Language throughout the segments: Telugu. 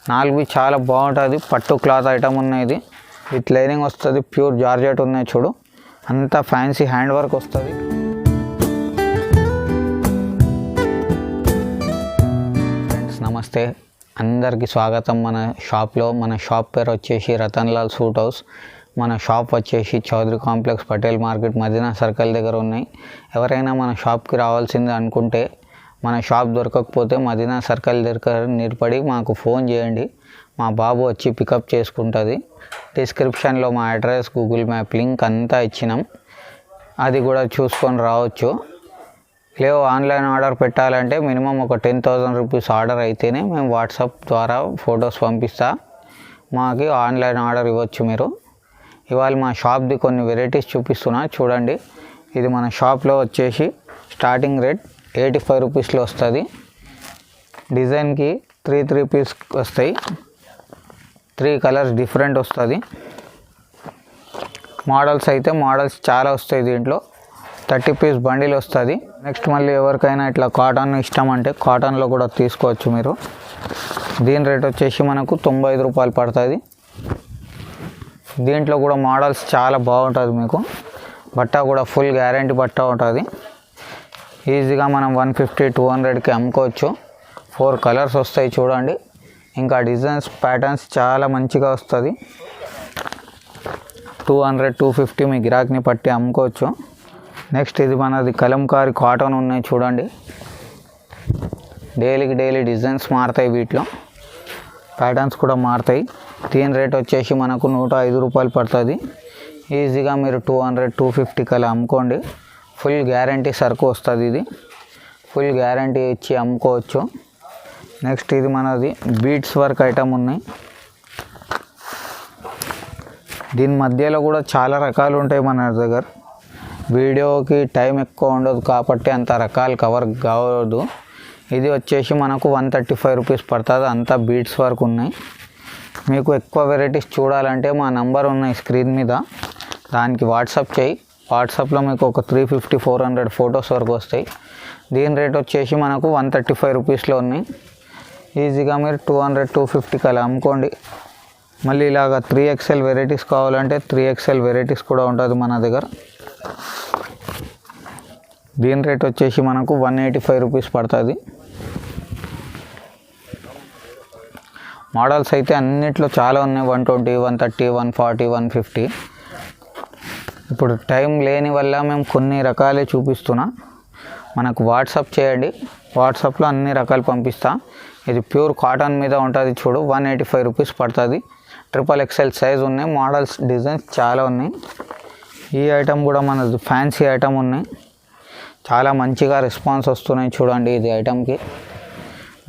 నాలుగు చాలా బాగుంటుంది. పట్టు క్లాత్ ఐటమ్ ఉన్నాయి. విత్ లైనింగ్ వస్తుంది. ప్యూర్ జార్జెట్ ఉన్నాయి చూడు. అంతా ఫ్యాన్సీ హ్యాండ్ వర్క్ వస్తుంది. ఫ్రెండ్స్ నమస్తే, అందరికీ స్వాగతం మన షాప్లో. మన షాప్ పేరు వచ్చేసి రతన్లాల్ సూట్ హౌస్. మన షాప్ వచ్చేసి Chaudhary complex, Patel market, Madina circle దగ్గర ఉన్నాయి. ఎవరైనా మన షాప్కి రావాల్సింది అనుకుంటే, మన షాప్ దొరకకపోతే మదీనా సర్కిల్ దగ్గర నిలబడి మాకు ఫోన్ చేయండి. మా బాబు వచ్చి పికప్ చేసుకుంటుంది. డిస్క్రిప్షన్లో మా అడ్రస్, గూగుల్ మ్యాప్ లింక్ అంతా ఇచ్చినాం. అది కూడా చూసుకొని రావచ్చు. లేవు ఆన్లైన్ ఆర్డర్ పెట్టాలంటే మినిమం ఒక 10,000 రూపీస్ ఆర్డర్ అయితేనే మేము వాట్సాప్ ద్వారా ఫొటోస్ పంపిస్తా. మాకు ఆన్లైన్ ఆర్డర్ ఇవ్వచ్చు మీరు. ఇవాళ మా షాప్ది కొన్ని వెరైటీస్ చూపిస్తున్నా చూడండి. ఇది మన షాప్లో వచ్చేసి స్టార్టింగ్ రేట్ 85 రూపీస్లో వస్తుంది. డిజైన్కి 3 పీస్ వస్తాయి. 3 కలర్స్ డిఫరెంట్ వస్తుంది. మోడల్స్ అయితే మోడల్స్ చాలా వస్తాయి. దీంట్లో 30 పీస్ బండిల్ వస్తుంది. నెక్స్ట్ మళ్ళీ ఎవరికైనా ఇట్లా కాటన్ ఇష్టం అంటే కాటన్లో కూడా తీసుకోవచ్చు మీరు. దీని రేట్ వచ్చేసి మనకు 95 రూపాయలు పడుతుంది. దీంట్లో కూడా మోడల్స్ చాలా బాగుంటుంది. మీకు బట్ట కూడా ఫుల్ గ్యారంటీ బట్ట ఉంటుంది. ఈజీగా మనం 150-200కి అమ్ముకోవచ్చు. 4 కలర్స్ వస్తాయి చూడండి. ఇంకా డిజైన్స్ ప్యాటర్న్స్ చాలా మంచిగా వస్తుంది. 200-250 మీ గిరాక్ని పట్టి అమ్ముకోవచ్చు. నెక్స్ట్ ఇది మనది కలంకారీ కాటన్ ఉన్నాయి చూడండి. డైలీ డిజైన్స్ మారుతాయి. వీటిలో ప్యాటర్న్స్ కూడా మారుతాయి. దీని రేట్ వచ్చేసి మనకు 105 రూపాయలు పడుతుంది. ఈజీగా మీరు 200-250 కలా అమ్ముకోండి. ఫుల్ గ్యారంటీ సరుకు వస్తుంది. ఇది ఫుల్ గ్యారంటీ ఇచ్చి అమ్ముకోవచ్చు. నెక్స్ట్ ఇది మనది బీడ్స్ వర్క్ ఐటమ్ ఉన్నాయి. దీని మధ్యలో కూడా చాలా రకాలు ఉంటాయి మన దగ్గర. వీడియోకి టైం ఎక్కువ ఉండదు కాబట్టి అంత రకాలు కవర్ కావద్దు. ఇది వచ్చేసి మనకు 135 రూపీస్ పడుతుంది. అంతా బీడ్స్ వర్క్ ఉన్నాయి. మీకు ఎక్కువ వెరైటీస్ చూడాలంటే మా నంబర్ ఉన్నాయి స్క్రీన్ మీద, దానికి వాట్సాప్ చేయి. వాట్సాప్లో మీకు ఒక 350-400 ఫొటోస్ వరకు వస్తాయి. దీని రేట్ వచ్చేసి మనకు 135 రూపీస్లో ఉన్నాయి. ఈజీగా మీరు 200-250 కలా అమ్ముకోండి. మళ్ళీ ఇలాగ 3XL వెరైటీస్ కావాలంటే 3XL వెరైటీస్ కూడా ఉంటుంది మన దగ్గర. దీని రేట్ వచ్చేసి మనకు 185 రూపీస్ పడుతుంది. మోడల్స్ అయితే అన్నిట్లో చాలా ఉన్నాయి. 120, 130, 140, 150. ఇప్పుడు టైం లేని వల్ల మేము కొన్ని రకాలే చూపిస్తున్నా. మనకు వాట్సాప్ చేయండి. వాట్సాప్లో అన్ని రకాలు పంపిస్తా. ఇది ప్యూర్ కాటన్ మీద ఉంటుంది చూడు. 185 రూపీస్ పడుతుంది. XXL సైజ్ ఉన్నాయి. మోడల్స్ డిజైన్స్ చాలా ఉన్నాయి. ఈ ఐటమ్ కూడా మనది ఫ్యాన్సీ ఐటమ్ ఉన్నాయి. చాలా మంచిగా రెస్పాన్స్ వస్తున్నాయి చూడండి. ఇది ఐటమ్కి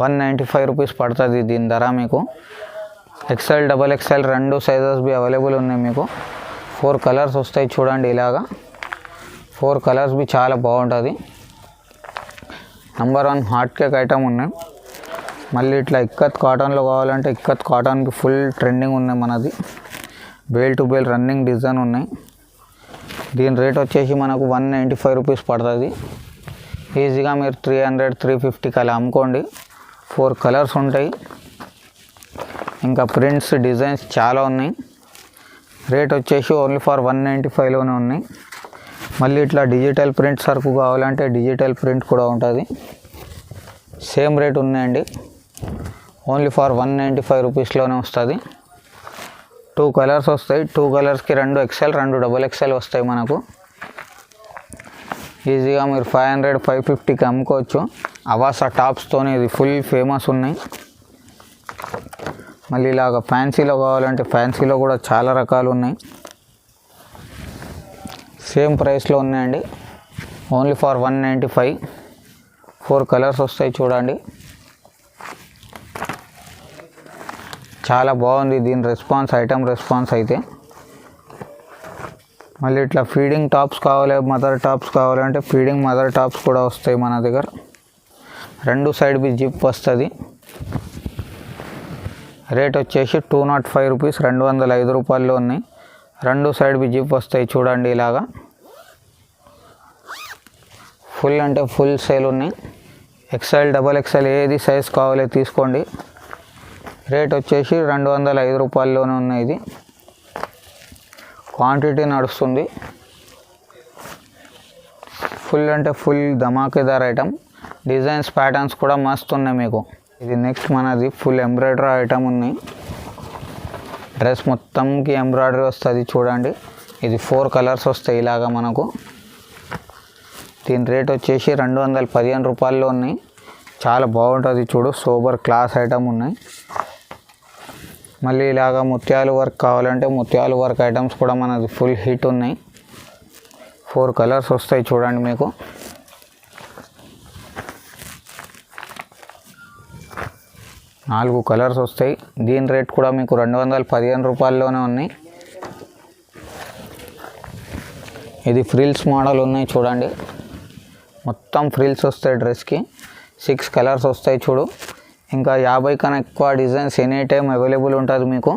195 రూపీస్ పడుతుంది. దీని ధర మీకు XL, XXL రెండు సైజెస్ బి అవైలబుల్ ఉన్నాయి. మీకు 4 కలర్స్ వస్తాయి చూడండి. ఇలాగా 4 కలర్స్ బి చాలా బాగుంటుంది. నంబర్ 1 హాట్ కేక్ ఐటమ్ ఉన్నాయి. మళ్ళీ ఇట్లా ఇక్కత్ కాటన్లో కావాలంటే ఇక్కత్ కాటన్కి ఫుల్ ట్రెండింగ్ ఉన్నాయి మనది. Bale to bale running design ఉన్నాయి. దీని రేట్ వచ్చేసి మనకు 195 రూపీస్ పడుతుంది. ఈజీగా మీరు 300-350 కలా అమ్ముకోండి. 4 కలర్స్ ఉంటాయి. ఇంకా ప్రింట్స్ డిజైన్స్ చాలా ఉన్నాయి. రేట్ వచ్చేసి ఓన్లీ ఫర్ 195లోనే ఉన్నాయి. మళ్ళీ ఇట్లా డిజిటల్ ప్రింట్ సరుకు కావాలంటే డిజిటల్ ప్రింట్ కూడా ఉంటుంది. సేమ్ రేట్ ఉన్నాయండి. ఓన్లీ ఫర్ 195 రూపీస్లోనే వస్తుంది. 2 కలర్స్ వస్తాయి. 2 కలర్స్కి 2 XL, 2 XXL వస్తాయి మనకు. ఈజీగా మీరు 500-550కి అమ్ముకోవచ్చు. అవాసా టాప్స్తోనే ఇది ఫుల్ ఫేమస్ ఉన్నాయి. మళ్ళీ ఇలాగ ఫ్యాన్సీలో కావాలంటే ఫ్యాన్సీలో కూడా చాలా రకాలు ఉన్నాయి. సేమ్ ప్రైస్లో ఉన్నాయండి. Only for 195. 4 కలర్స్ వస్తాయి చూడండి. చాలా బాగుంది దీని రెస్పాన్స్, ఐటమ్ రెస్పాన్స్ అయితే. మళ్ళీ ఇట్లా ఫీడింగ్ టాప్స్ కావాలి, మదర్ టాప్స్ కావాలంటే ఫీడింగ్ మదర్ టాప్స్ కూడా వస్తాయి మన దగ్గర. 2 సైడ్ బి జిప్ వస్తుంది. రేట్ వచ్చేసి 205 రూపీస్, 205 రూపాయల్లో ఉన్నాయి. 2 సైడ్ బి జిప్ వస్తాయి చూడండి. ఇలాగా ఫుల్ అంటే ఫుల్ సేల్ ఉన్నాయి. XL, XXL ఏది సైజ్ కావాలో తీసుకోండి. రేట్ వచ్చేసి 205 రూపాయల్లోనే ఉన్నాయి. ఇది క్వాంటిటీ నడుస్తుంది. ఫుల్ అంటే ఫుల్ ధమాకేదార్ ఐటమ్. డిజైన్స్ ప్యాటర్న్స్ కూడా మస్తు ఉన్నాయి మీకు. ఇది నెక్స్ట్ మనది ఫుల్ ఎంబ్రాయిడరీ ఐటమ్ ఉన్నాయి. డ్రెస్ మొత్తంకి ఎంబ్రాయిడరీ వస్తుంది చూడండి. ఇది 4 కలర్స్ వస్తాయి ఇలాగా మనకు. దీని రేట్ వచ్చేసి 215 రూపాయల్లో ఉన్నాయి. చాలా బాగుంటుంది చూడు. సూపర్ క్లాస్ ఐటమ్ ఉన్నాయి. మళ్ళీ ఇలాగా ముత్యాలు వర్క్ కావాలంటే ముత్యాలు వర్క్ ఐటమ్స్ కూడా మనది ఫుల్ హిట్ ఉన్నాయి. 4 కలర్స్ వస్తాయి చూడండి మీకు. నాలుగు కలర్స్ వస్తాయి. దీని రేట్ కూడా మీకు 215 రూపాయల్లోనే ఉన్నాయి. ఇది ఫ్రిల్స్ మోడల్ ఉన్నాయి చూడండి. మొత్తం ఫ్రిల్స్ వస్తాయి డ్రెస్కి. 6 కలర్స్ వస్తాయి చూడు. ఇంకా 50 కన్నా ఎక్కువ డిజైన్స్ ఎనీ టైం అవైలబుల్ ఉంటుంది మీకు.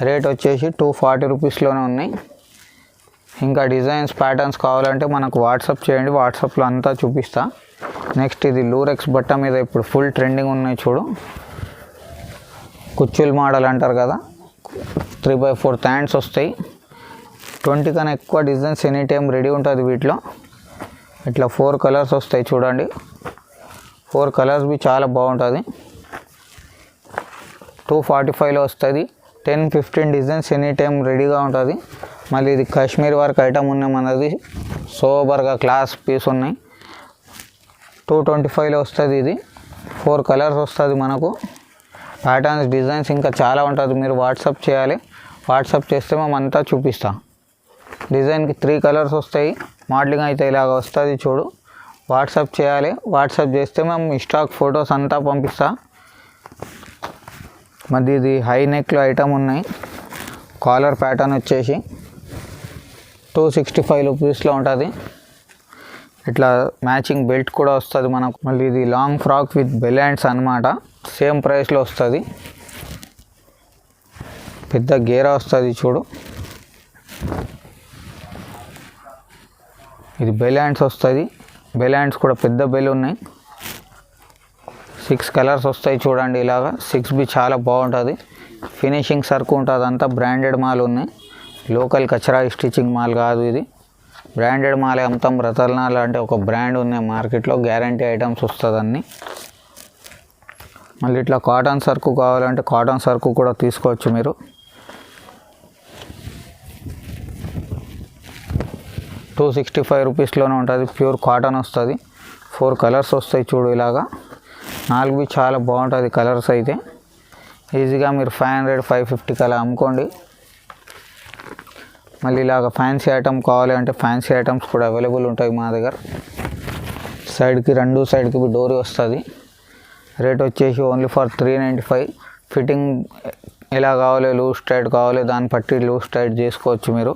రేట్ వచ్చేసి 240 రూపీస్లోనే ఉన్నాయి. ఇంకా డిజైన్స్ ప్యాటర్న్స్ కావాలంటే మనకు వాట్సాప్ చేయండి. వాట్సాప్లో అంతా చూపిస్తా. నెక్స్ట్ ఇది లూరెక్స్ బట్ట మీద ఇప్పుడు ఫుల్ ట్రెండింగ్ ఉన్నాయి చూడు. కుచ్చుల్ మోడల్ అంటారు కదా. 3/4 హ్యాండ్స్ వస్తాయి. 20 కన్నా ఎక్కువ డిజైన్స్ ఎనీ టైం రెడీ ఉంటుంది వీటిలో. ఇట్లా 4 కలర్స్ వస్తాయి చూడండి. 4 కలర్స్ బి చాలా బాగుంటుంది. 245లో వస్తుంది. 10-15 డిజైన్స్ ఎనీ టైం రెడీగా ఉంటుంది. మళ్ళీ ఇది కాశ్మీర్ వర్క్ ఐటమ్ ఉన్నాయి మనది. సోబర్గా క్లాస్ పీస్ ఉన్నాయి. 225లో వస్తుంది. ఇది 4 కలర్స్ వస్తుంది మనకు. ప్యాటర్న్స్ డిజైన్స్ ఇంకా చాలా ఉంటుంది. మీరు వాట్సాప్ చేయాలి. వాట్సాప్ చేస్తే మేము అంతా చూపిస్తాం. డిజైన్కి 3 కలర్స్ వస్తాయి. మోడలింగ్ అయితే ఇలాగ వస్తుంది చూడు. వాట్సాప్ చేయాలి. వాట్సాప్ చేస్తే మేము స్టాక్ ఫొటోస్ అంతా పంపిస్తా. మరి ఇది హై నెక్లో ఐటమ్ ఉన్నాయి. కాలర్ ప్యాటర్న్ వచ్చేసి 265 రూపీస్లో ఉంటుంది. ఇట్లా మ్యాచింగ్ బెల్ట్ కూడా వస్తుంది మనకు. మళ్ళీ ఇది లాంగ్ ఫ్రాక్ విత్ బెలాండ్స్ అనమాట. సేమ్ ప్రైస్లో వస్తుంది. పెద్ద గేరా వస్తుంది చూడు. ఇది బెలాండ్స్ వస్తుంది. బెలాండ్స్ కూడా పెద్ద బెల్ ఉన్నాయి. 6 కలర్స్ వస్తాయి చూడండి ఇలాగా. 6 బి చాలా బాగుంటుంది. ఫినిషింగ్ సరుకు ఉంటుంది. అంతా బ్రాండెడ్ మాల్ ఉన్నాయి. లోకల్ కచరా స్టిచ్చింగ్ మాల్ కాదు. ఇది బ్రాండెడ్ మాలే అమ్ముతాం. రతనాల్ అంటే ఒక బ్రాండ్ ఉన్నాయి మార్కెట్లో. గ్యారంటీ ఐటమ్స్ వస్తుంది అన్నీ. మళ్ళీ ఇట్లా కాటన్ సరుకు కావాలంటే కాటన్ సరుకు కూడా తీసుకోవచ్చు మీరు. 265 రూపీస్లోనే ఉంటుంది. ప్యూర్ కాటన్ వస్తుంది. 4 కలర్స్ వస్తాయి చూడు ఇలాగా. 4 చాలా బాగుంటుంది కలర్స్ అయితే. ఈజీగా మీరు 500-550 కలా అమ్ముకోండి. మళ్ళీ ఇలాగ ఫ్యాన్సీ ఐటమ్ కావాలి అంటే ఫ్యాన్సీ ఐటమ్స్ కూడా అవైలబుల్ ఉంటాయి మా దగ్గర. సైడ్కి 2 సైడ్కి డోరీ వస్తుంది. రేట్ వచ్చేసి ఓన్లీ ఫర్ 395. ఫిట్టింగ్ ఎలా కావాలి, లూజ్ టైట్ కావాలి, దాన్ని బట్టి లూజ్ టైట్ చేసుకోవచ్చు మీరు.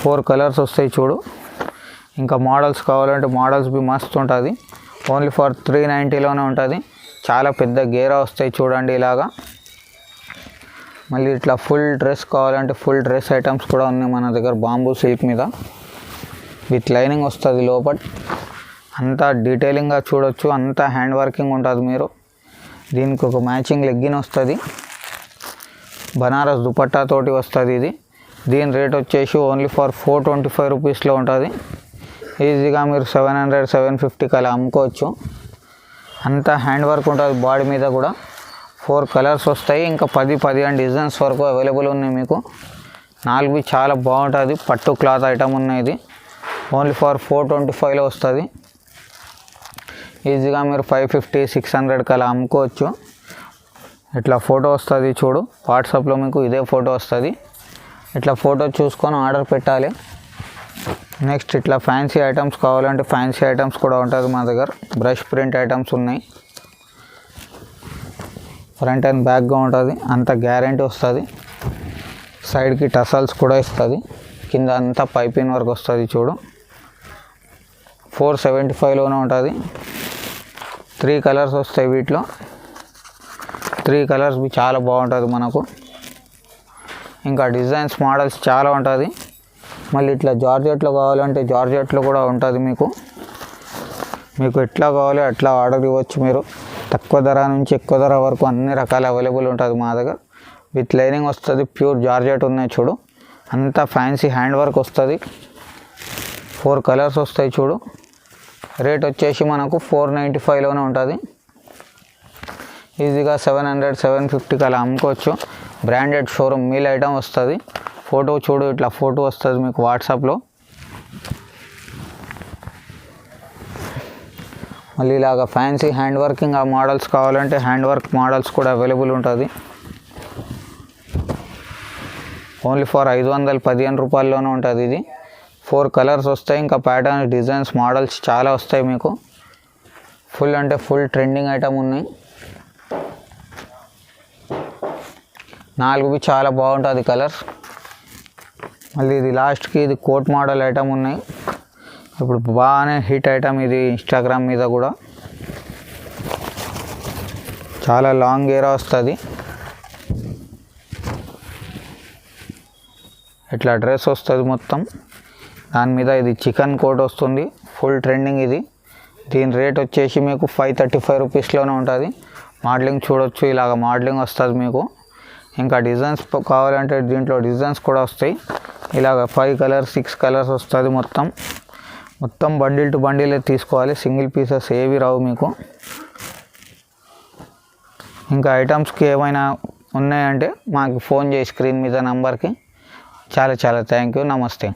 4 కలర్స్ వస్తాయి చూడు. ఇంకా మోడల్స్ కావాలంటే మోడల్స్ బి మస్తు ఉంటుంది. ఓన్లీ ఫర్ 390లోనే ఉంటుంది. చాలా పెద్ద గేరా వస్తాయి చూడండి ఇలాగా. మళ్ళీ ఇట్లా ఫుల్ డ్రెస్ కావాలంటే ఫుల్ డ్రెస్ ఐటమ్స్ కూడా ఉన్నాయి మన దగ్గర. బాంబూ సిల్క్ మీద విత్ లైనింగ్ వస్తుంది లోపల. అంతా డీటెయిలింగ్గా చూడొచ్చు. అంతా హ్యాండ్ వర్కింగ్ ఉంటుంది మీరు. దీనికి ఒక మ్యాచింగ్ లెగ్గిన్ వస్తుంది. బనారస్ దుపట్టా తోటి వస్తుంది ఇది. దీని రేట్ వచ్చేసి ఓన్లీ ఫర్ 425 రూపీస్లో ఉంటుంది. ఈజీగా మీరు 700-750 కలా అమ్ముకోవచ్చు. అంతా హ్యాండ్ వర్క్ ఉంటుంది బాడీ మీద కూడా. 4 కలర్స్ వస్తాయి. ఇంకా 10-15 డిజైన్స్ వరకు అవైలబుల్ ఉన్నాయి మీకు. 4 చాలా బాగుంటుంది. పట్టు క్లాత్ ఐటమ్ ఉన్నాయి. ఇది ఓన్లీ ఫర్ 425లో వస్తుంది. ఈజీగా మీరు 550-600 కలా అమ్ముకోవచ్చు. ఇట్లా ఫోటో వస్తుంది చూడు. వాట్సాప్లో మీకు ఇదే ఫోటో వస్తుంది. ఇట్లా ఫోటో చూసుకొని ఆర్డర్ పెట్టాలి. నెక్స్ట్ ఇట్లా ఫ్యాన్సీ ఐటమ్స్ కావాలంటే ఫ్యాన్సీ ఐటమ్స్ కూడా ఉంటుంది మా దగ్గర. బ్రష్ ప్రింట్ ఐటమ్స్ ఉన్నాయి. ఫ్రంట్ అండ్ బ్యాక్గా ఉంటుంది. అంత గ్యారంటీ వస్తుంది. సైడ్కి టసల్స్ కూడా ఇస్తుంది. కింద అంతా పైపింగ్ వర్క్ వస్తుంది చూడు. 475లోనే ఉంటుంది. 3 కలర్స్ వస్తాయి వీటిలో. 3 కలర్స్ చాలా బాగుంటుంది మనకు. ఇంకా డిజైన్స్ మోడల్స్ చాలా ఉంటుంది. మళ్ళీ ఇట్లా జార్జెట్లో కావాలంటే జార్జెట్లో కూడా ఉంటుంది మీకు. ఎట్లా కావాలి అట్లా ఆర్డర్ ఇవ్వచ్చు మీరు. తక్కువ ధర నుంచి ఎక్కువ ధర వరకు అన్ని రకాల అవైలబుల్ ఉంటుంది మా దగ్గర. విత్ లైనింగ్ వస్తుంది, ప్యూర్ జార్జెట్ ఉన్నాయి చూడు, అంతా ఫ్యాన్సీ హ్యాండ్ వర్క్ వస్తుంది. 4 కలర్స్ వస్తాయి చూడు. రేట్ వచ్చేసి మనకు 495లోనే ఉంటుంది. ఈజీగా 700 750కి అలా అమ్ముకోవచ్చు. బ్రాండెడ్ షోరూమ్ మీల్ ఐటమ్ వస్తుంది. ఫోటో చూడు, ఇట్లా ఫోటో వస్తుంది మీకు వాట్సాప్లో. మళ్ళీ ఇలాగ ఫ్యాన్సీ హ్యాండ్ వర్కింగ్ ఆ మోడల్స్ కావాలంటే హ్యాండ్ వర్క్ మోడల్స్ కూడా అవైలబుల్ ఉంటుంది. ఓన్లీ ఫర్ 515 రూపాయల్లోనే ఉంటుంది ఇది. 4 కలర్స్ వస్తాయి. ఇంకా ప్యాటర్న్, డిజైన్స్, మోడల్స్ చాలా వస్తాయి మీకు. ఫుల్ అంటే ఫుల్ ట్రెండింగ్ ఐటమ్ ఉన్నాయి. 4 చాలా బాగుంటుంది కలర్స్. మళ్ళీ ఇది లాస్ట్కి ఇది కోట్ మోడల్ ఐటమ్ ఉన్నాయి. ఇప్పుడు బాగానే హిట్ ఐటమ్ ఇది ఇన్స్టాగ్రామ్ మీద కూడా. చాలా లాంగ్ గేరా వస్తుంది. ఇట్లా డ్రెస్ వస్తుంది మొత్తం. దాని మీద ఇది చికెన్ కోట్ వస్తుంది. ఫుల్ ట్రెండింగ్ ఇది. దీని రేట్ వచ్చేసి మీకు 535 రూపీస్లోనే ఉంటుంది. మోడలింగ్ చూడొచ్చు, ఇలాగ మోడలింగ్ వస్తుంది మీకు. ఇంకా డిజైన్స్ కావాలంటే దీంట్లో డిజైన్స్ కూడా వస్తాయి. ఇలాగ 5 కలర్స్ 6 కలర్స్ వస్తుంది మొత్తం బండిల్ టు బండిలే తీసుకోవాలి. సింగిల్ పీసెస్ ఏవి రావు మీకు. ఇంకా ఐటమ్స్కి ఏమైనా ఉన్నాయంటే మాకు ఫోన్ చేసి స్క్రీన్ మీద నంబర్కి. చాలా థ్యాంక్ యూ. నమస్తే.